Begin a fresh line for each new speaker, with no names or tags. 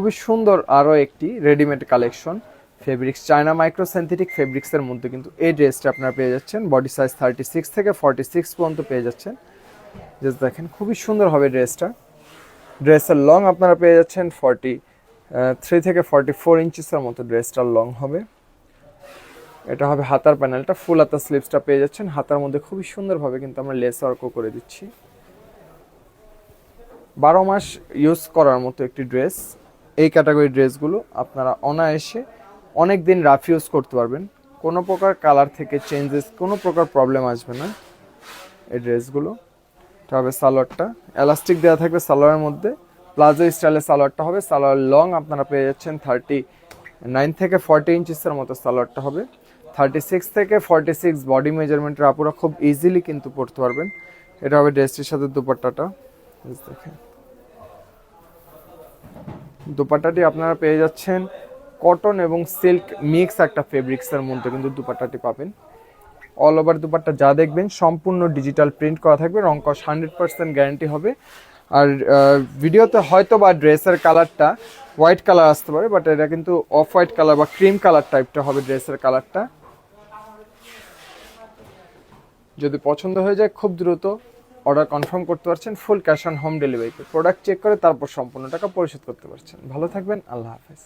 খুবই সুন্দর আরও একটি readymade collection, fabrics China micro synthetic ফেব্রিক্সের মধ্যে কিন্তু এই ড্রেসটা আপনারা পেয়ে যাচ্ছেন। বডি সাইজ 36 থেকে 46 পর্যন্ত পেয়ে যাচ্ছেন। জাস্ট দেখেন খুবই সুন্দর হবে ড্রেসটা। ড্রেসের লং আপনারা পেয়ে যাচ্ছেন 43 থেকে 44 ইঞ্চিসের মতো ড্রেসটার লং হবে। এটা হবে হাতার প্যানেলটা, ফুল হাতার স্লিভসটা পেয়ে যাচ্ছেন। হাতার মধ্যে খুবই সুন্দরভাবে কিন্তু আমরা লেস ওয়ার্কও করে দিচ্ছি। 12 মাস ইউজ করার মতো একটি ড্রেস। এই ক্যাটাগরির ড্রেসগুলো আপনারা অনায়াসে অনেক দিন রাফ ইউজ করতে পারবেন, কোনো প্রকার কালার থেকে চেঞ্জেস কোনো প্রকার প্রবলেম আসবে না এই ড্রেসগুলো। এটা হবে সালোয়ারটা, এলাস্টিক দেওয়া থাকবে সালোয়ারের মধ্যে, প্লাজো স্টাইলের সালোয়ারটা হবে। সালোয়ার লং আপনারা পেয়ে যাচ্ছেন 39 থেকে 40 ইঞ্চিসের মতো সালোয়ারটা হবে। 36 থেকে 46 বডি মেজারমেন্টের আপুরা খুব ইজিলি কিন্তু পরতে পারবেন। এটা হবে ড্রেসটির সাথে দুপাট্টাটা। দেখেন দুপাট্টাটি আপনারা পেয়ে যাচ্ছেন কটন এবং সিল্ক মিক্স একটা ফেব্রিক্সের মধ্যে কিন্তু দুপাট্টাটি পাবেন। অল ওভার দুপাট্টা যা দেখবেন সম্পূর্ণ ডিজিটাল প্রিন্ট করা থাকবে, রং কস 100% গ্যারান্টি হবে। আর ভিডিওতে হয়তো বা ড্রেসের কালারটা হোয়াইট কালার আসতে পারে, বাট এটা কিন্তু অফ হোয়াইট কালার বা ক্রিম কালার টাইপটা হবে ড্রেসের কালারটা। যদি পছন্দ হয়ে যায় খুব দ্রুত অর্ডার কনফার্ম করতে পারছেন ফুল ক্যাশ অন হোম ডেলিভারিতে। প্রোডাক্ট চেক করে তারপর সম্পূর্ণ টাকা পরিশোধ করতে পারছেন। ভালো থাকবেন, আল্লাহ হাফেজ।